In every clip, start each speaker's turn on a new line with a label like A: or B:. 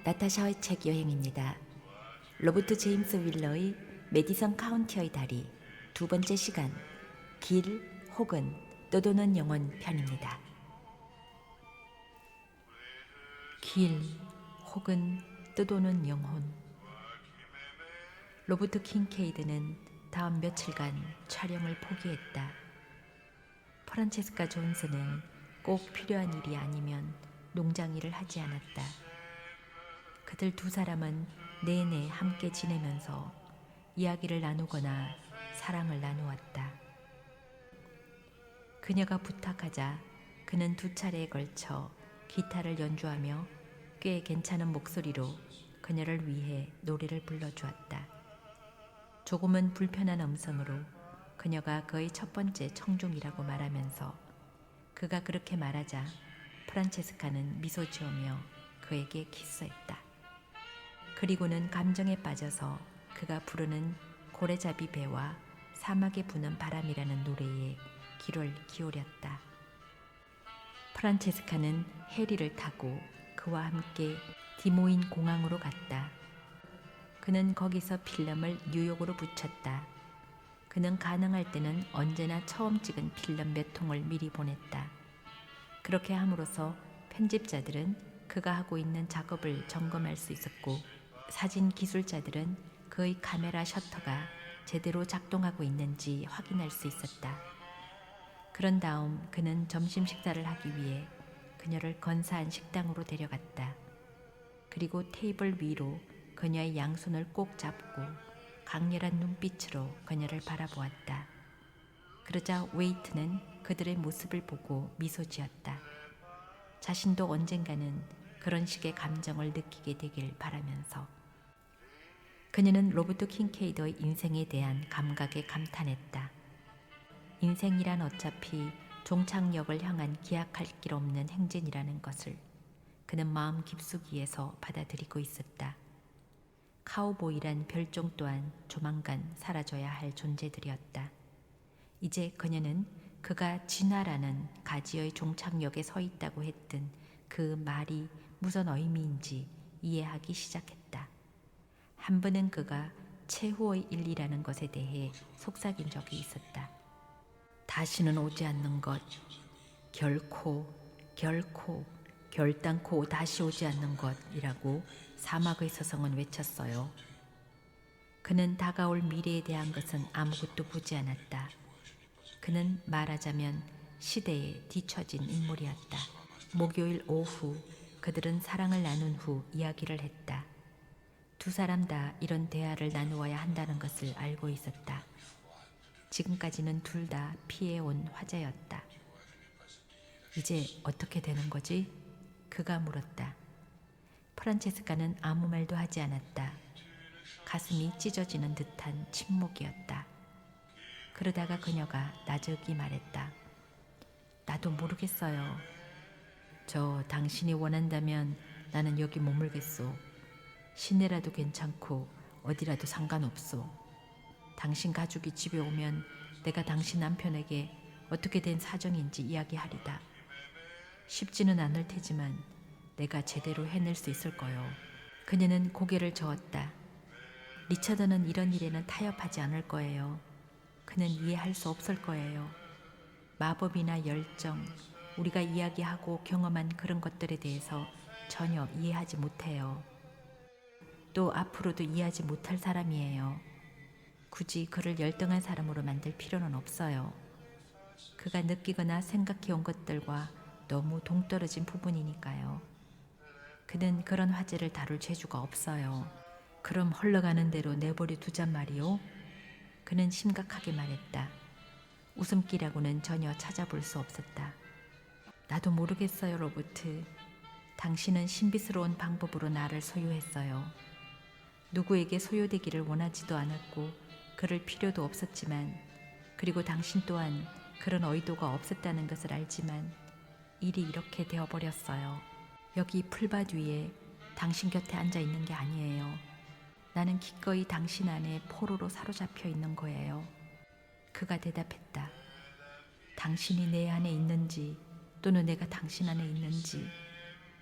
A: 나타샤의 책 여행입니다. 로버트 제임스 윌러의 메디선 카운티의 다리 두 번째 시간 길 혹은 떠도는 영혼 편입니다. 길 혹은 떠도는 영혼. 로버트 킹케이드는 다음 며칠간 촬영을 포기했다. 프란체스카 존스는 꼭 필요한 일이 아니면 농장 일을 하지 않았다. 그들 두 사람은 내내 함께 지내면서 이야기를 나누거나 사랑을 나누었다. 그녀가 부탁하자 그는 두 차례에 걸쳐 기타를 연주하며 꽤 괜찮은 목소리로 그녀를 위해 노래를 불러주었다. 조금은 불편한 음성으로 그녀가 그의 첫 번째 청중이라고 말하면서 그가 그렇게 말하자 프란체스카는 미소 지으며 그에게 키스했다. 그리고는 감정에 빠져서 그가 부르는 고래잡이 배와 사막에 부는 바람이라는 노래에 귀를 기울였다. 프란체스카는 해리를 타고 그와 함께 디모인 공항으로 갔다. 그는 거기서 필름을 뉴욕으로 붙였다. 그는 가능할 때는 언제나 처음 찍은 필름 몇 통을 미리 보냈다. 그렇게 함으로써 편집자들은 그가 하고 있는 작업을 점검할 수 있었고 사진 기술자들은 그의 카메라 셔터가 제대로 작동하고 있는지 확인할 수 있었다. 그런 다음 그는 점심 식사를 하기 위해 그녀를 건사한 식당으로 데려갔다. 그리고 테이블 위로 그녀의 양손을 꼭 잡고 강렬한 눈빛으로 그녀를 바라보았다. 그러자 웨이트는 그들의 모습을 보고 미소 지었다. 자신도 언젠가는 그런 식의 감정을 느끼게 되길 바라면서. 그녀는 로버트 킹케이드의 인생에 대한 감각에 감탄했다. 인생이란 어차피 종착역을 향한 기약할 길 없는 행진이라는 것을 그는 마음 깊숙이에서 받아들이고 있었다. 카우보이란 별종 또한 조만간 사라져야 할 존재들이었다. 이제 그녀는 그가 진화라는 가지의 종착역에 서 있다고 했던 그 말이 무슨 의미인지 이해하기 시작했다. 한 번은 그가 최후의 인리라는 것에 대해 속삭인 적이 있었다. 다시는 오지 않는 것, 결코 결단코 다시 오지 않는 것이라고 사막의 서성은 외쳤어요. 그는 다가올 미래에 대한 것은 아무것도 보지 않았다. 그는 말하자면 시대에 뒤처진 인물이었다. 목요일 오후 그들은 사랑을 나눈 후 이야기를 했다. 두 사람 다 이런 대화를 나누어야 한다는 것을 알고 있었다. 지금까지는 둘 다 피해온 화제였다. 이제 어떻게 되는 거지? 그가 물었다. 프란체스카는 아무 말도 하지 않았다. 가슴이 찢어지는 듯한 침묵이었다. 그러다가 그녀가 나저기 말했다. 나도 모르겠어요. 저 당신이 원한다면 나는 여기 머물겠소. 시내라도 괜찮고 어디라도 상관없소. 당신 가족이 집에 오면 내가 당신 남편에게 어떻게 된 사정인지 이야기하리다. 쉽지는 않을 테지만 내가 제대로 해낼 수 있을 거요. 그녀는 고개를 저었다. 리처드는 이런 일에는 타협하지 않을 거예요. 그는 이해할 수 없을 거예요. 마법이나 열정, 우리가 이야기하고 경험한 그런 것들에 대해서 전혀 이해하지 못해요. 또 앞으로도 이해하지 못할 사람이에요. 굳이 그를 열등한 사람으로 만들 필요는 없어요. 그가 느끼거나 생각해온 것들과 너무 동떨어진 부분이니까요. 그는 그런 화제를 다룰 재주가 없어요. 그럼 흘러가는 대로 내버려 두잔 말이오? 그는 심각하게 말했다. 웃음기라고는 전혀 찾아볼 수 없었다. 나도 모르겠어요, 로버트. 당신은 신비스러운 방법으로 나를 소유했어요. 누구에게 소유되기를 원하지도 않았고 그럴 필요도 없었지만, 그리고 당신 또한 그런 의도가 없었다는 것을 알지만 일이 이렇게 되어버렸어요. 여기 풀밭 위에 당신 곁에 앉아 있는 게 아니에요. 나는 기꺼이 당신 안에 포로로 사로잡혀 있는 거예요. 그가 대답했다. 당신이 내 안에 있는지 또는 내가 당신 안에 있는지,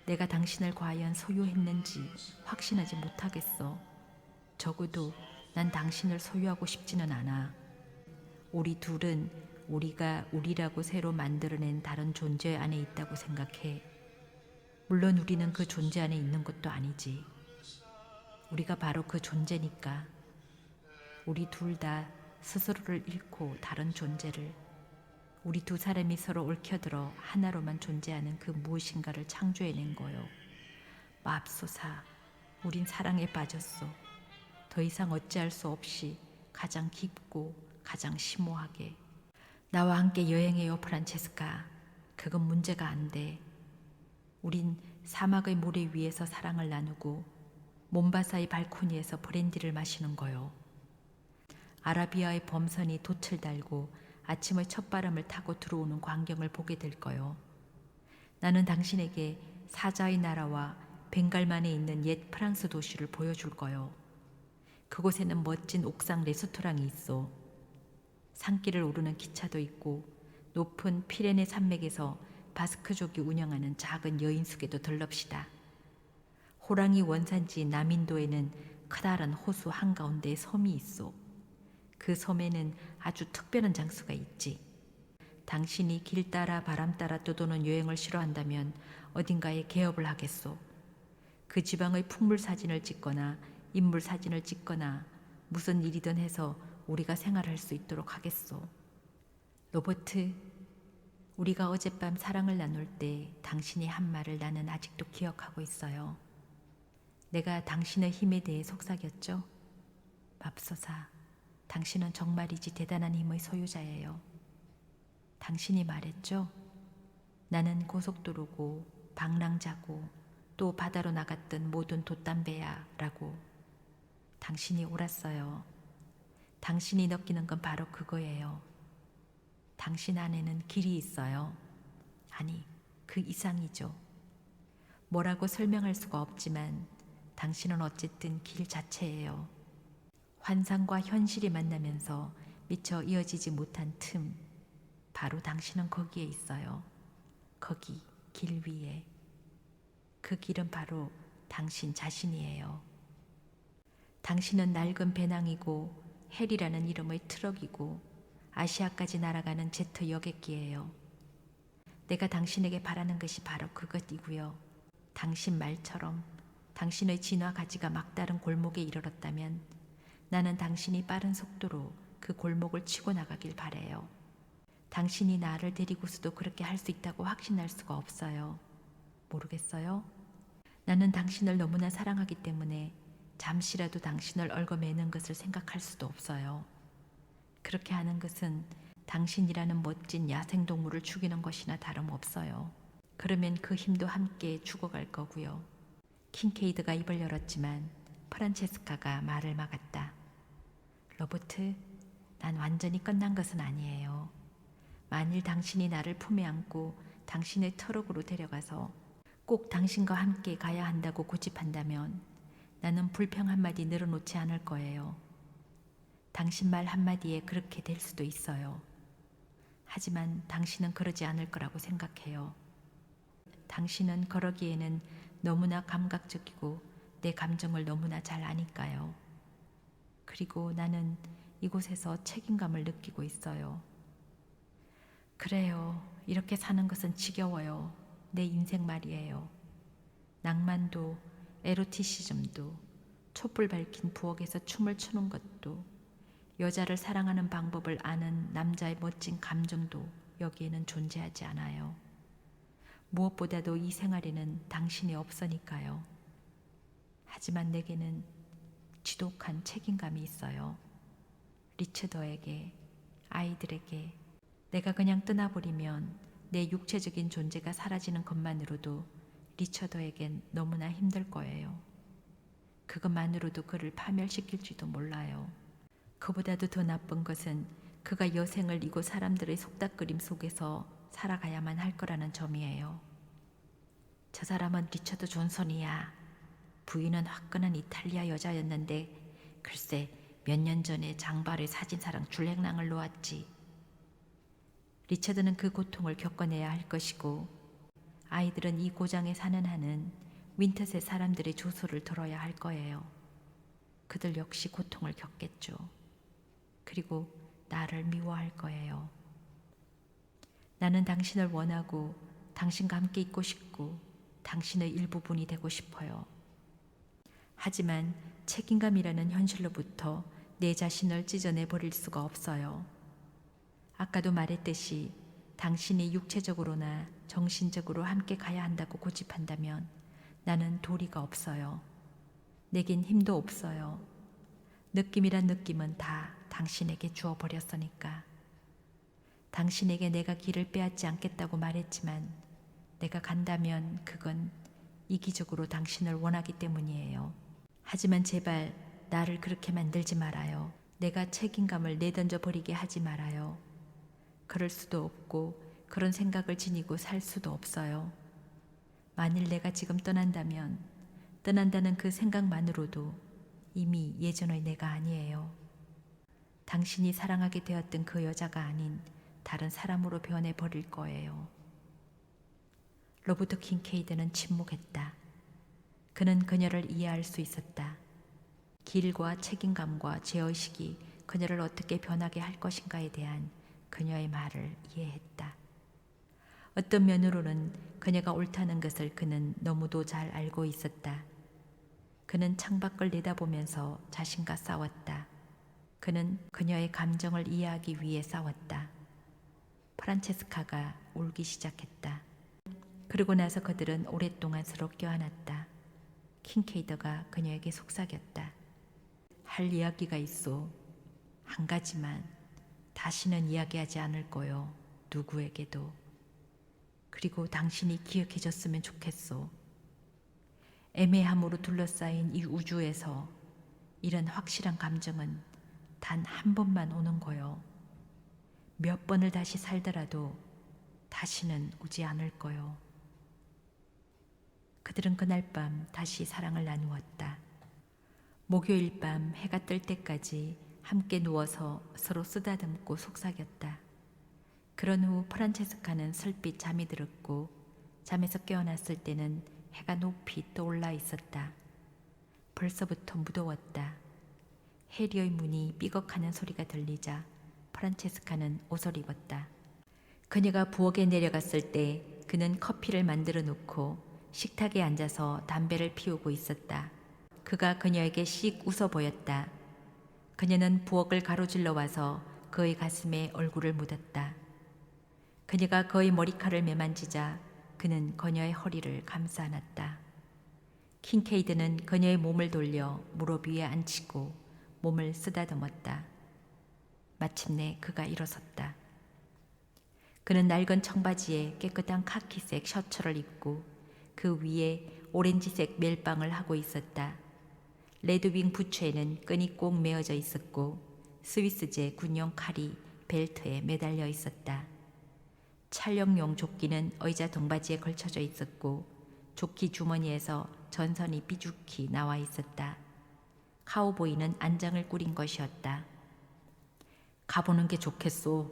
A: 내가 당신을 과연 소유했는지 확신하지 못하겠어. 적어도 난 당신을 소유하고 싶지는 않아. 우리 둘은 우리가 우리라고 새로 만들어낸 다른 존재 안에 있다고 생각해. 물론 우리는 그 존재 안에 있는 것도 아니지. 우리가 바로 그 존재니까. 우리 둘 다 스스로를 잃고 다른 존재를, 우리 두 사람이 서로 얽혀들어 하나로만 존재하는 그 무엇인가를 창조해낸 거요. 맙소사, 우린 사랑에 빠졌어. 더 이상 어찌할 수 없이 가장 깊고 가장 심오하게. 나와 함께 여행해요, 프란체스카. 그건 문제가 안 돼. 우린 사막의 모래 위에서 사랑을 나누고 몬바사의 발코니에서 브랜디를 마시는 거요. 아라비아의 범선이 돛을 달고 아침의 첫바람을 타고 들어오는 광경을 보게 될 거요. 나는 당신에게 사자의 나라와 벵갈만에 있는 옛 프랑스 도시를 보여줄 거요. 그곳에는 멋진 옥상 레스토랑이 있어. 산길을 오르는 기차도 있고 높은 피레네 산맥에서 바스크족이 운영하는 작은 여인숙에도 들럽시다. 호랑이 원산지 남인도에는 커다란 호수 한가운데에 섬이 있어. 그 섬에는 아주 특별한 장소가 있지. 당신이 길 따라 바람 따라 떠도는 여행을 싫어한다면 어딘가에 개업을 하겠소. 그 지방의 풍물 사진을 찍거나 인물 사진을 찍거나 무슨 일이든 해서 우리가 생활할 수 있도록 하겠소. 로버트, 우리가 어젯밤 사랑을 나눌 때 당신이 한 말을 나는 아직도 기억하고 있어요. 내가 당신의 힘에 대해 속삭였죠? 맙소사, 당신은 정말이지 대단한 힘의 소유자예요. 당신이 말했죠? 나는 고속도로고 방랑자고 또 바다로 나갔던 모든 돛담배야 라고. 당신이 옳았어요. 당신이 느끼는 건 바로 그거예요. 당신 안에는 길이 있어요. 아니, 그 이상이죠. 뭐라고 설명할 수가 없지만 당신은 어쨌든 길 자체예요. 환상과 현실이 만나면서 미처 이어지지 못한 틈, 바로 당신은 거기에 있어요. 거기, 길 위에. 그 길은 바로 당신 자신이에요. 당신은 낡은 배낭이고 헬이라는 이름의 트럭이고 아시아까지 날아가는 제트 여객기예요. 내가 당신에게 바라는 것이 바로 그것이고요. 당신 말처럼 당신의 진화 가지가 막다른 골목에 이르렀다면 나는 당신이 빠른 속도로 그 골목을 치고 나가길 바래요. 당신이 나를 데리고서도 그렇게 할 수 있다고 확신할 수가 없어요. 모르겠어요? 나는 당신을 너무나 사랑하기 때문에 잠시라도 당신을 얽어매는 것을 생각할 수도 없어요. 그렇게 하는 것은 당신이라는 멋진 야생동물을 죽이는 것이나 다름없어요. 그러면 그 힘도 함께 죽어갈 거고요. 킨케이드가 입을 열었지만 프란체스카가 말을 막았다. 로버트, 난 완전히 끝난 것은 아니에요. 만일 당신이 나를 품에 안고 당신의 트럭으로 데려가서 꼭 당신과 함께 가야 한다고 고집한다면 나는 불평 한마디 늘어놓지 않을 거예요. 당신 말 한마디에 그렇게 될 수도 있어요. 하지만 당신은 그러지 않을 거라고 생각해요. 당신은 그러기에는 너무나 감각적이고 내 감정을 너무나 잘 아니까요. 그리고 나는 이곳에서 책임감을 느끼고 있어요. 그래요. 이렇게 사는 것은 지겨워요. 내 인생 말이에요. 낭만도 에로티시즘도 촛불 밝힌 부엌에서 춤을 추는 것도 여자를 사랑하는 방법을 아는 남자의 멋진 감정도 여기에는 존재하지 않아요. 무엇보다도 이 생활에는 당신이 없으니까요. 하지만 내게는 지독한 책임감이 있어요. 리처더에게, 아이들에게. 내가 그냥 떠나버리면 내 육체적인 존재가 사라지는 것만으로도 리처더에겐 너무나 힘들 거예요. 그것만으로도 그를 파멸시킬지도 몰라요. 그보다도 더 나쁜 것은 그가 여생을 이곳 사람들의 속닥거림 속에서 살아가야만 할 거라는 점이에요. 저 사람은 리처드 존슨이야. 부인은 화끈한 이탈리아 여자였는데 글쎄 몇 년 전에 장발의 사진사랑 줄행랑을 놓았지. 리처드는 그 고통을 겪어내야 할 것이고 아이들은 이 고장에 사는 한은 윈터셋 사람들의 조소를 들어야 할 거예요. 그들 역시 고통을 겪겠죠. 그리고 나를 미워할 거예요. 나는 당신을 원하고 당신과 함께 있고 싶고 당신의 일부분이 되고 싶어요. 하지만 책임감이라는 현실로부터 내 자신을 찢어내 버릴 수가 없어요. 아까도 말했듯이 당신이 육체적으로나 정신적으로 함께 가야 한다고 고집한다면 나는 도리가 없어요. 내겐 힘도 없어요. 느낌이란 느낌은 다 당신에게 주어버렸으니까. 당신에게 내가 길을 빼앗지 않겠다고 말했지만 내가 간다면 그건 이기적으로 당신을 원하기 때문이에요. 하지만 제발 나를 그렇게 만들지 말아요. 내가 책임감을 내던져 버리게 하지 말아요. 그럴 수도 없고 그런 생각을 지니고 살 수도 없어요. 만일 내가 지금 떠난다면 떠난다는 그 생각만으로도 이미 예전의 내가 아니에요. 당신이 사랑하게 되었던 그 여자가 아닌 다른 사람으로 변해버릴 거예요. 로버트 킹케이드는 침묵했다. 그는 그녀를 이해할 수 있었다. 길과 책임감과 죄의식이 그녀를 어떻게 변하게 할 것인가에 대한 그녀의 말을 이해했다. 어떤 면으로는 그녀가 옳다는 것을 그는 너무도 잘 알고 있었다. 그는 창밖을 내다보면서 자신과 싸웠다. 그는 그녀의 감정을 이해하기 위해 싸웠다. 프란체스카가 울기 시작했다. 그러고 나서 그들은 오랫동안 서로 껴안았다. 킹케이더가 그녀에게 속삭였다. 할 이야기가 있어. 한 가지만 다시는 이야기하지 않을 거요. 누구에게도. 그리고 당신이 기억해줬으면 좋겠소. 애매함으로 둘러싸인 이 우주에서 이런 확실한 감정은 단 한 번만 오는 거요. 몇 번을 다시 살더라도 다시는 오지 않을 거요. 그들은 그날 밤 다시 사랑을 나누었다. 목요일 밤 해가 뜰 때까지 함께 누워서 서로 쓰다듬고 속삭였다. 그런 후 프란체스카는 슬빛 잠이 들었고 잠에서 깨어났을 때는 해가 높이 떠올라 있었다. 벌써부터 무더웠다. 해리의 문이 삐걱하는 소리가 들리자 프란체스카는 옷을 입었다. 그녀가 부엌에 내려갔을 때 그는 커피를 만들어 놓고 식탁에 앉아서 담배를 피우고 있었다. 그가 그녀에게 씩 웃어 보였다. 그녀는 부엌을 가로질러 와서 그의 가슴에 얼굴을 묻었다. 그녀가 그의 머리칼을 매만지자 그는 그녀의 허리를 감싸 안았다. 킹케이드는 그녀의 몸을 돌려 무릎 위에 앉히고 몸을 쓰다듬었다. 마침내 그가 일어섰다. 그는 낡은 청바지에 깨끗한 카키색 셔츠를 입고 그 위에 오렌지색 멜빵을 하고 있었다. 레드윙 부츠에는 끈이 꼭 메어져 있었고 스위스제 군용 칼이 벨트에 매달려 있었다. 촬영용 조끼는 의자 등받이에 걸쳐져 있었고 조끼 주머니에서 전선이 삐죽히 나와 있었다. 카우보이는 안장을 꾸린 것이었다. 가보는 게 좋겠소.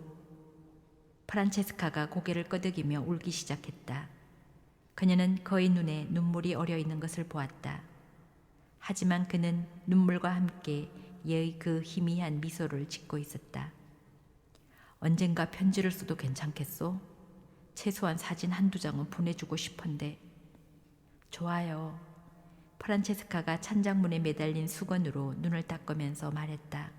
A: 프란체스카가 고개를 끄덕이며 울기 시작했다. 그녀는 그의 눈에 눈물이 어려 있는 것을 보았다. 하지만 그는 눈물과 함께 얘의 그 희미한 미소를 짓고 있었다. 언젠가 편지를 써도 괜찮겠소? 최소한 사진 한두 장은 보내주고 싶은데. 좋아요. 프란체스카가 찬장문에 매달린 수건으로 눈을 닦으면서 말했다.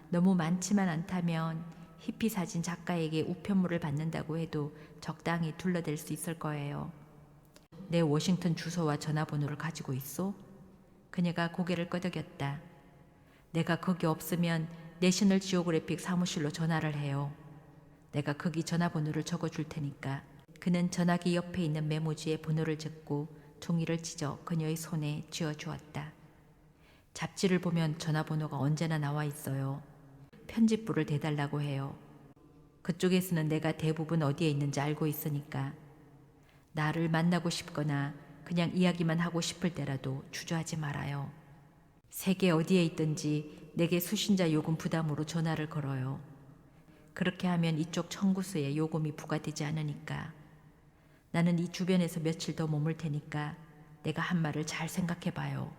A: 너무 많지만 않다면 히피 사진 작가에게 우편물을 받는다고 해도 적당히 둘러댈 수 있을 거예요. 내 워싱턴 주소와 전화번호를 가지고 있어? 그녀가 고개를 끄덕였다. 내가 거기 없으면 내셔널 지오그래픽 사무실로 전화를 해요. 내가 거기 전화번호를 적어줄 테니까. 그는 전화기 옆에 있는 메모지에 번호를 적고 종이를 찢어 그녀의 손에 쥐어주었다. 잡지를 보면 전화번호가 언제나 나와 있어요. 편집부를 대달라고 해요. 그쪽에서는 내가 대부분 어디에 있는지 알고 있으니까. 나를 만나고 싶거나 그냥 이야기만 하고 싶을 때라도 주저하지 말아요. 세계 어디에 있든지 내게 수신자 요금 부담으로 전화를 걸어요. 그렇게 하면 이쪽 청구서에 요금이 부과되지 않으니까. 나는 이 주변에서 며칠 더 머물 테니까 내가 한 말을 잘 생각해 봐요.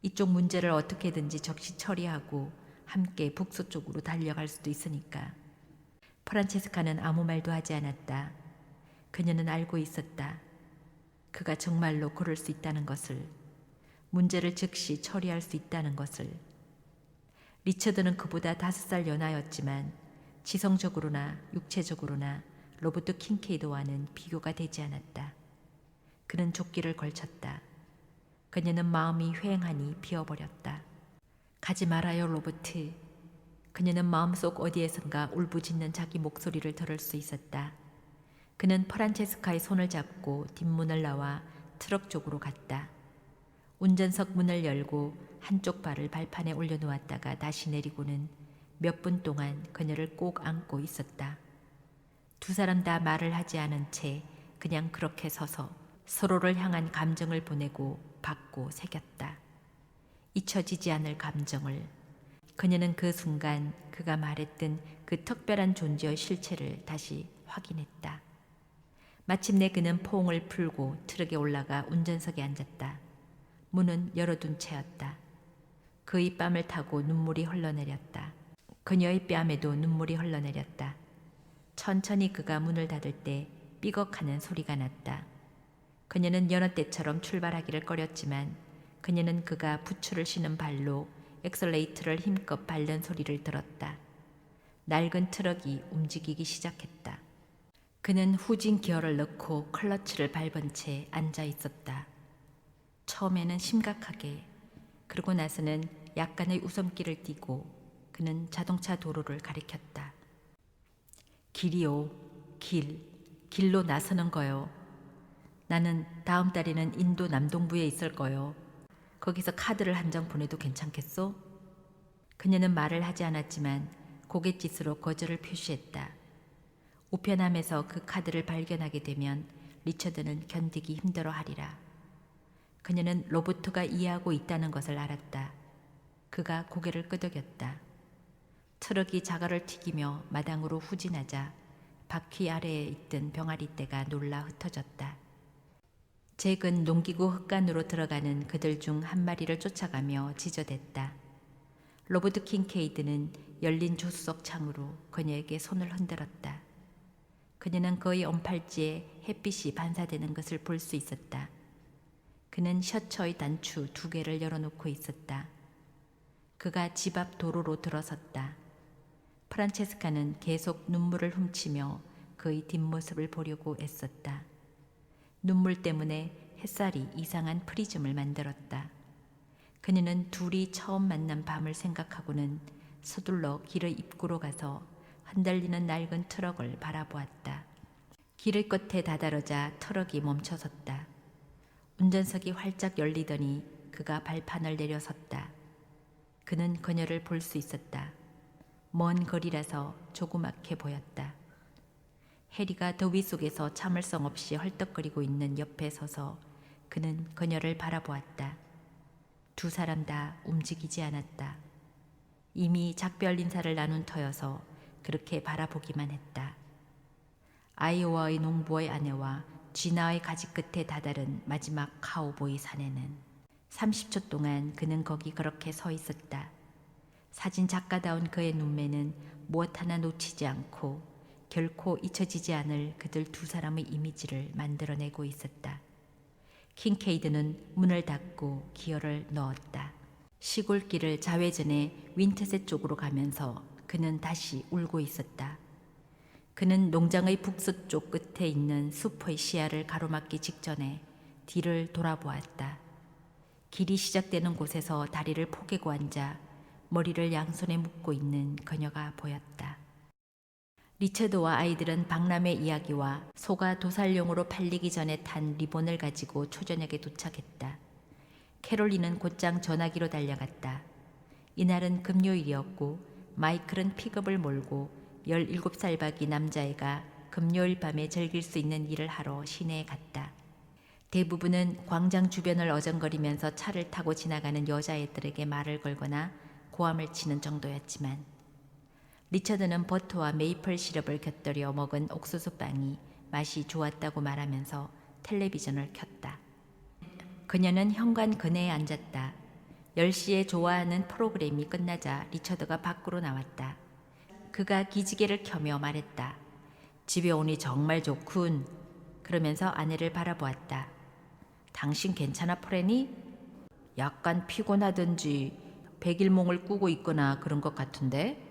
A: 이쪽 문제를 어떻게든지 적시 처리하고 함께 북서 쪽으로 달려갈 수도 있으니까. 프란체스카는 아무 말도 하지 않았다. 그녀는 알고 있었다. 그가 정말로 그럴 수 있다는 것을, 문제를 즉시 처리할 수 있다는 것을. 리처드는 그보다 5살 연하였지만 지성적으로나 육체적으로나 로버트 킹케이드와는 비교가 되지 않았다. 그는 조끼를 걸쳤다. 그녀는 마음이 휑하니 비어버렸다. 가지 말아요, 로버트. 그녀는 마음속 어디에선가 울부짖는 자기 목소리를 들을 수 있었다. 그는 프란체스카의 손을 잡고 뒷문을 나와 트럭 쪽으로 갔다. 운전석 문을 열고 한쪽 발을 발판에 올려놓았다가 다시 내리고는 몇 분 동안 그녀를 꼭 안고 있었다. 두 사람 다 말을 하지 않은 채 그냥 그렇게 서서 서로를 향한 감정을 보내고 받고 새겼다. 잊혀지지 않을 감정을. 그녀는 그 순간 그가 말했던 그 특별한 존재의 실체를 다시 확인했다. 마침내 그는 포옹을 풀고 트럭에 올라가 운전석에 앉았다. 문은 열어둔 채였다. 그의 뺨을 타고 눈물이 흘러내렸다. 그녀의 뺨에도 눈물이 흘러내렸다. 천천히 그가 문을 닫을 때 삐걱하는 소리가 났다. 그녀는 여느 때처럼 출발하기를 꺼렸지만 그녀는 그가 부츠를 신은 발로 엑셀레이터를 힘껏 밟는 소리를 들었다. 낡은 트럭이 움직이기 시작했다. 그는 후진 기어를 넣고 클러치를 밟은 채 앉아 있었다. 처음에는 심각하게, 그러고 나서는 약간의 웃음기를 띠고 그는 자동차 도로를 가리켰다. 길이요, 길로 나서는 거요. 나는 다음 달에는 인도 남동부에 있을 거요. 거기서 카드를 한 장 보내도 괜찮겠소? 그녀는 말을 하지 않았지만 고갯짓으로 거절을 표시했다. 우편함에서 그 카드를 발견하게 되면 리처드는 견디기 힘들어하리라. 그녀는 로버트가 이해하고 있다는 것을 알았다. 그가 고개를 끄덕였다. 트럭이 자갈을 튀기며 마당으로 후진하자 바퀴 아래에 있던 병아리 떼가 놀라 흩어졌다. 잭은 농기구 흙간으로 들어가는 그들 중 한 마리를 쫓아가며 지저댔다. 로버트 킹케이드는 열린 조수석 창으로 그녀에게 손을 흔들었다. 그녀는 그의 언팔찌에 햇빛이 반사되는 것을 볼 수 있었다. 그는 셔츠의 단추 2개를 열어놓고 있었다. 그가 집 앞 도로로 들어섰다. 프란체스카는 계속 눈물을 훔치며 그의 뒷모습을 보려고 애썼다. 눈물 때문에 햇살이 이상한 프리즘을 만들었다. 그녀는 둘이 처음 만난 밤을 생각하고는 서둘러 길의 입구로 가서 흔들리는 낡은 트럭을 바라보았다. 길의 끝에 다다르자 트럭이 멈춰섰다. 운전석이 활짝 열리더니 그가 발판을 내려섰다. 그는 그녀를 볼 수 있었다. 먼 거리라서 조그맣게 보였다. 해리가 더위 속에서 참을성 없이 헐떡거리고 있는 옆에 서서 그는 그녀를 바라보았다. 두 사람 다 움직이지 않았다. 이미 작별 인사를 나눈 터여서 그렇게 바라보기만 했다. 아이오와의 농부의 아내와 쥐나의 가지 끝에 다다른 마지막 카우보이 산에는 30초 동안 그는 거기 그렇게 서 있었다. 사진 작가다운 그의 눈매는 무엇 하나 놓치지 않고 결코 잊혀지지 않을 그들 두 사람의 이미지를 만들어내고 있었다. 킹케이드는 문을 닫고 기어를 넣었다. 시골길을 좌회전해 윈터셋 쪽으로 가면서 그는 다시 울고 있었다. 그는 농장의 북서쪽 끝에 있는 숲의 시야를 가로막기 직전에 뒤를 돌아보았다. 길이 시작되는 곳에서 다리를 포개고 앉아 머리를 양손에 묶고 있는 그녀가 보였다. 리처드와 아이들은 박람회 이야기와 소가 도살용으로 팔리기 전에 탄 리본을 가지고 초저녁에 도착했다. 캐롤리는 곧장 전화기로 달려갔다. 이날은 금요일이었고 마이클은 픽업을 몰고 17살 박이 남자애가 금요일 밤에 즐길 수 있는 일을 하러 시내에 갔다. 대부분은 광장 주변을 어정거리면서 차를 타고 지나가는 여자애들에게 말을 걸거나 고함을 치는 정도였지만 리처드는 버터와 메이플 시럽을 곁들여 먹은 옥수수빵이 맛이 좋았다고 말하면서 텔레비전을 켰다. 그녀는 현관 근해에 앉았다. 10시에 좋아하는 프로그램이 끝나자 리처드가 밖으로 나왔다. 그가 기지개를 켜며 말했다. 집에 오니 정말 좋군. 그러면서 아내를 바라보았다. 당신 괜찮아, 프레니? 약간 피곤하든지 백일몽을 꾸고 있거나 그런 것 같은데?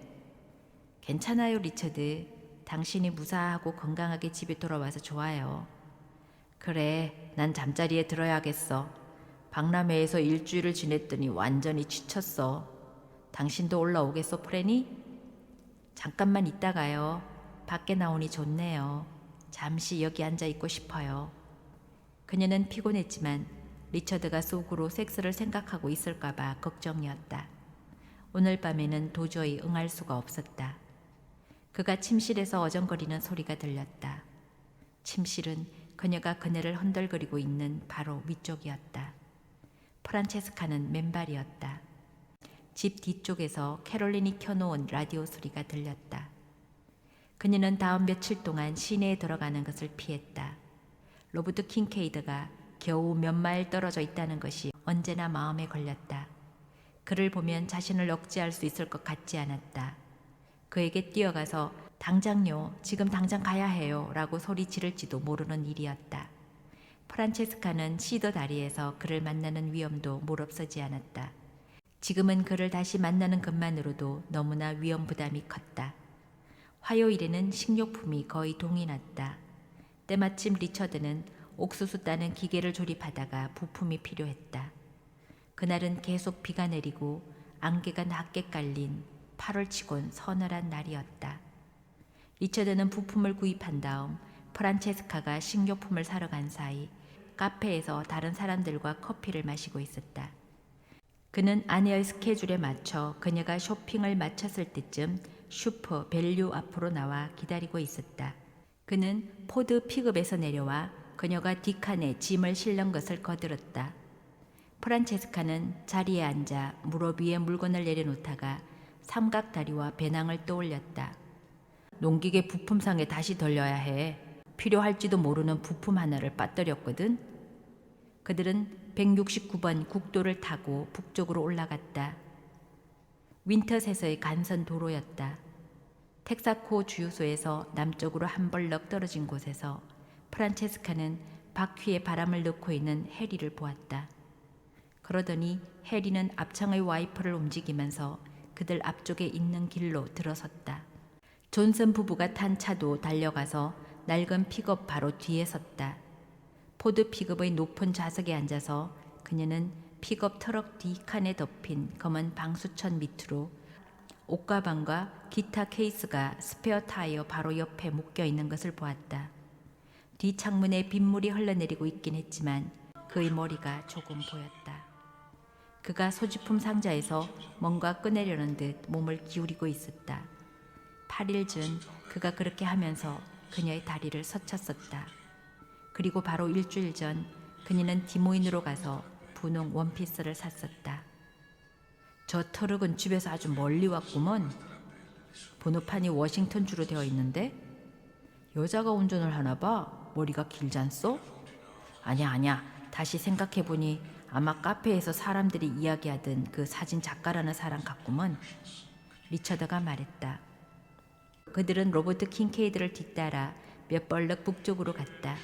A: 괜찮아요, 리처드. 당신이 무사하고 건강하게 집에 돌아와서 좋아요. 그래, 난 잠자리에 들어야겠어. 박람회에서 일주일을 지냈더니 완전히 지쳤어. 당신도 올라오겠어, 프레니? 잠깐만 있다가요. 밖에 나오니 좋네요. 잠시 여기 앉아 있고 싶어요. 그녀는 피곤했지만 리처드가 속으로 섹스를 생각하고 있을까봐 걱정이었다. 오늘 밤에는 도저히 응할 수가 없었다. 그가 침실에서 어정거리는 소리가 들렸다. 침실은 그녀가 그네를 흔들거리고 있는 바로 위쪽이었다. 프란체스카는 맨발이었다. 집 뒤쪽에서 캐롤린이 켜놓은 라디오 소리가 들렸다. 그녀는 다음 며칠 동안 시내에 들어가는 것을 피했다. 로버트 킹케이드가 겨우 몇 마일 떨어져 있다는 것이 언제나 마음에 걸렸다. 그를 보면 자신을 억제할 수 있을 것 같지 않았다. 그에게 뛰어가서 당장요, 지금 당장 가야 해요 라고 소리 지를지도 모르는 일이었다. 프란체스카는 시더 다리에서 그를 만나는 위험도 몰없어지 않았다. 지금은 그를 다시 만나는 것만으로도 너무나 위험 부담이 컸다. 화요일에는 식료품이 거의 동이 났다. 때마침 리처드는 옥수수 따는 기계를 조립하다가 부품이 필요했다. 그날은 계속 비가 내리고 안개가 낮게 깔린 8월치곤 서늘한 날이었다. 리처드는 부품을 구입한 다음 프란체스카가 식료품을 사러 간 사이 카페에서 다른 사람들과 커피를 마시고 있었다. 그는 아내의 스케줄에 맞춰 그녀가 쇼핑을 마쳤을 때쯤 슈퍼 밸류 앞으로 나와 기다리고 있었다. 그는 포드 픽업에서 내려와 그녀가 뒷칸에 짐을 실는 것을 거들었다. 프란체스카는 자리에 앉아 무릎 위에 물건을 내려놓다가 삼각다리와 배낭을 떠올렸다. 농기계 부품상에 다시 돌려야 해. 필요할지도 모르는 부품 하나를 빠뜨렸거든. 그들은 169번 국도를 타고 북쪽으로 올라갔다. 윈터셋의 간선 도로였다. 텍사코 주유소에서 남쪽으로 한 벌럭 떨어진 곳에서 프란체스카는 바퀴에 바람을 넣고 있는 해리를 보았다. 그러더니 해리는 앞창의 와이퍼를 움직이면서 그들 앞쪽에 있는 길로 들어섰다. 존슨 부부가 탄 차도 달려가서 낡은 픽업 바로 뒤에 섰다. 포드 픽업의 높은 좌석에 앉아서 그녀는 픽업 트럭 뒷칸에 덮인 검은 방수천 밑으로 옷가방과 기타 케이스가 스페어 타이어 바로 옆에 묶여 있는 것을 보았다. 뒷창문에 빗물이 흘러내리고 있긴 했지만 그의 머리가 조금 보였다. 그가 소지품 상자에서 뭔가 꺼내려는 듯 몸을 기울이고 있었다. 8일 전 그가 그렇게 하면서 그녀의 다리를 스쳤었다. 그리고 바로 일주일 전 그녀는 디모인으로 가서 분홍 원피스를 샀었다. 저 트럭은 집에서 아주 멀리 왔구먼. 번호판이 워싱턴 주로 되어 있는데 여자가 운전을 하나 봐. 머리가 길잖소? 아니야. 다시 생각해보니 아마 카페에서 사람들이 이야기하던 그 사진 작가라는 사람 같구먼. 리처드가 말했다. 그들은 로버트 킹케이드를 뒤따라 몇 벌럭 북쪽으로 갔다.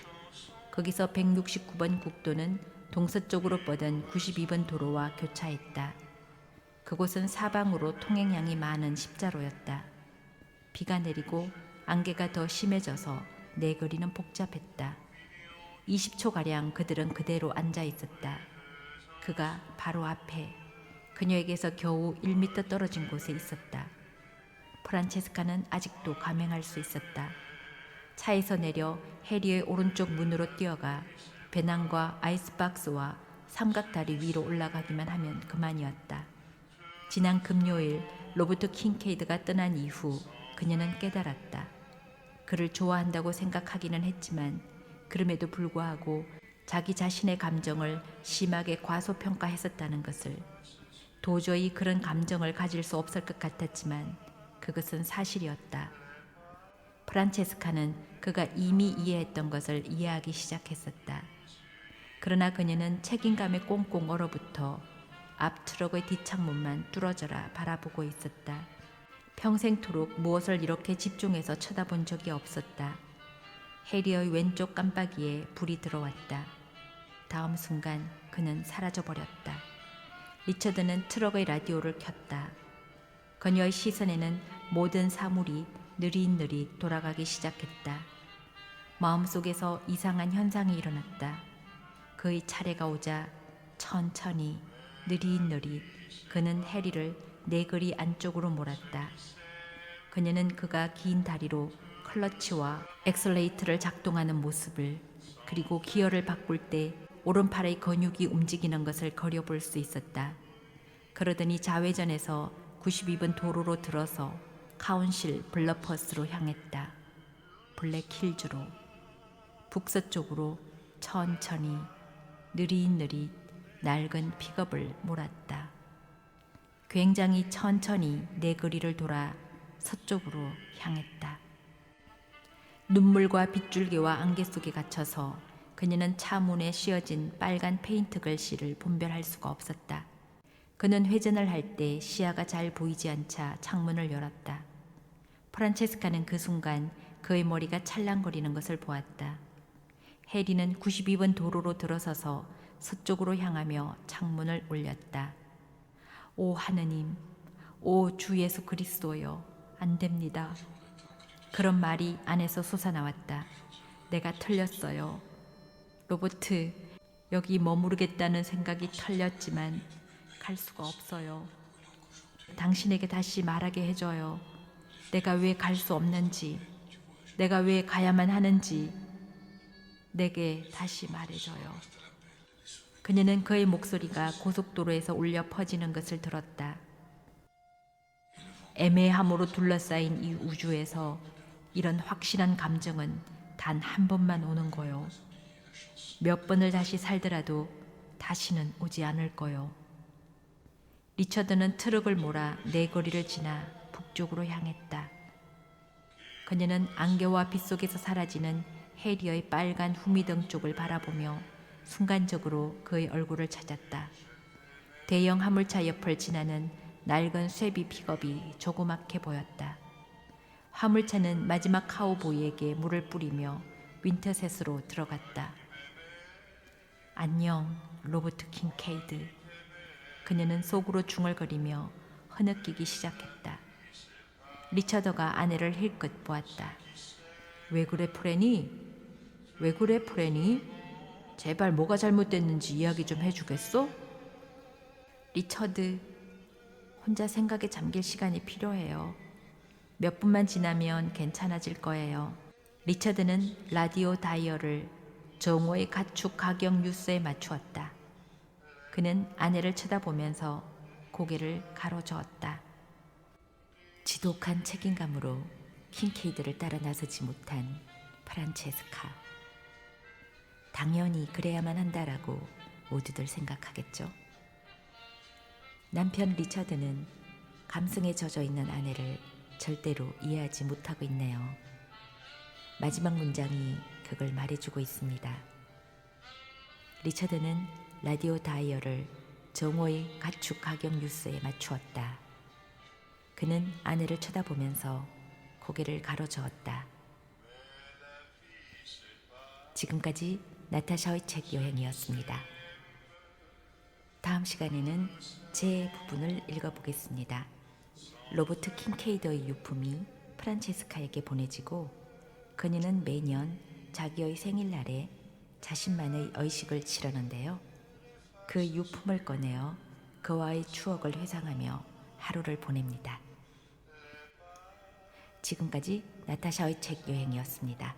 A: 거기서 169번 국도는 동서쪽으로 뻗은 92번 도로와 교차했다. 그곳은 사방으로 통행량이 많은 십자로였다. 비가 내리고 안개가 더 심해져서 내거리는 복잡했다. 20초가량 그들은 그대로 앉아 있었다. 그가 바로 앞에 그녀에게서 겨우 1미터 떨어진 곳에 있었다. 프란체스카는 아직도 감행할 수 있었다. 차에서 내려 해리의 오른쪽 문으로 뛰어가 배낭과 아이스박스와 삼각다리 위로 올라가기만 하면 그만이었다. 지난 금요일 로버트 킹케이드가 떠난 이후 그녀는 깨달았다. 그를 좋아한다고 생각하기는 했지만 그럼에도 불구하고 자기 자신의 감정을 심하게 과소평가했었다는 것을. 도저히 그런 감정을 가질 수 없을 것 같았지만 그것은 사실이었다. 프란체스카는 그가 이미 이해했던 것을 이해하기 시작했었다. 그러나 그녀는 책임감에 꽁꽁 얼어붙어 앞 트럭의 뒷창문만 뚫어져라 바라보고 있었다. 평생토록 무엇을 이렇게 집중해서 쳐다본 적이 없었다. 해리의 왼쪽 깜빡이에 불이 들어왔다. 다음 순간 그는 사라져버렸다. 리처드는 트럭의 라디오를 켰다. 그녀의 시선에는 모든 사물이 느릿느릿 돌아가기 시작했다. 마음속에서 이상한 현상이 일어났다. 그의 차례가 오자 천천히 느릿느릿 그는 해리를 내거리 안쪽으로 몰았다. 그녀는 그가 긴 다리로 클러치와 엑셀레이터를 작동하는 모습을, 그리고 기어를 바꿀 때 오른팔의 근육이 움직이는 것을 그려볼 수 있었다. 그러더니 좌회전해서 92번 도로로 들어서 카운실 블러퍼스로 향했다. 블랙힐즈로 북서쪽으로 천천히 느릿느릿 낡은 픽업을 몰았다. 굉장히 천천히 내거리를 돌아 서쪽으로 향했다. 눈물과 빗줄기와 안개 속에 갇혀서 그녀는 차 문에 씌어진 빨간 페인트 글씨를 분별할 수가 없었다. 그는 회전을 할 때 시야가 잘 보이지 않자 창문을 열었다. 프란체스카는 그 순간 그의 머리가 찰랑거리는 것을 보았다. 해리는 92번 도로로 들어서서 서쪽으로 향하며 창문을 올렸다. 오 하느님, 오 주 예수 그리스도여, 안 됩니다. 그런 말이 안에서 솟아나왔다. 내가 틀렸어요. 로버트, 여기 머무르겠다는 생각이 털렸지만 갈 수가 없어요. 당신에게 다시 말하게 해줘요. 내가 왜 갈 수 없는지, 내가 왜 가야만 하는지 내게 다시 말해줘요. 그녀는 그의 목소리가 고속도로에서 울려 퍼지는 것을 들었다. 애매함으로 둘러싸인 이 우주에서 이런 확실한 감정은 단 한 번만 오는 거요. 몇 번을 다시 살더라도 다시는 오지 않을 거요. 리처드는 트럭을 몰아 내거리를 지나 북쪽으로 향했다. 그녀는 안개와 빛 속에서 사라지는 해리의 빨간 후미등 쪽을 바라보며 순간적으로 그의 얼굴을 찾았다. 대형 화물차 옆을 지나는 낡은 쇠비 픽업이 조그맣게 보였다. 화물차는 마지막 카우보이에게 물을 뿌리며 윈터셋으로 들어갔다. 안녕, 로버트 킹케이드. 그녀는 속으로 중얼거리며 흐느끼기 시작했다. 리처드가 아내를 힐끗 보았다. 왜 그래 프레니? 왜 그래 프레니? 제발 뭐가 잘못됐는지 이야기 좀 해주겠어? 리처드, 혼자 생각에 잠길 시간이 필요해요. 몇 분만 지나면 괜찮아질 거예요. 리처드는 라디오 다이얼을 정오의 가축 가격 뉴스에 맞추었다. 그는 아내를 쳐다보면서 고개를 가로저었다. 지독한 책임감으로 킹케이드를 따라 나서지 못한 프란체스카. 당연히 그래야만 한다라고 모두들 생각하겠죠. 남편 리처드는 감성에 젖어 있는 아내를 절대로 이해하지 못하고 있네요. 마지막 문장이 그걸 말해주고 있습니다. 리처드는 라디오 다이얼을 정오의 가축 가격 뉴스에 맞추었다. 그는 아내를 쳐다보면서 고개를 가로저었다. 지금까지 나타샤의 책 여행이었습니다. 다음 시간에는 제 부분을 읽어보겠습니다. 로버트 킹케이드의 유품이 프란체스카에게 보내지고 그녀는 매년 자기의 생일날에 자신만의 의식을 치르는데요. 그 유품을 꺼내어 그와의 추억을 회상하며 하루를 보냅니다. 지금까지 나타샤의 책 여행이었습니다.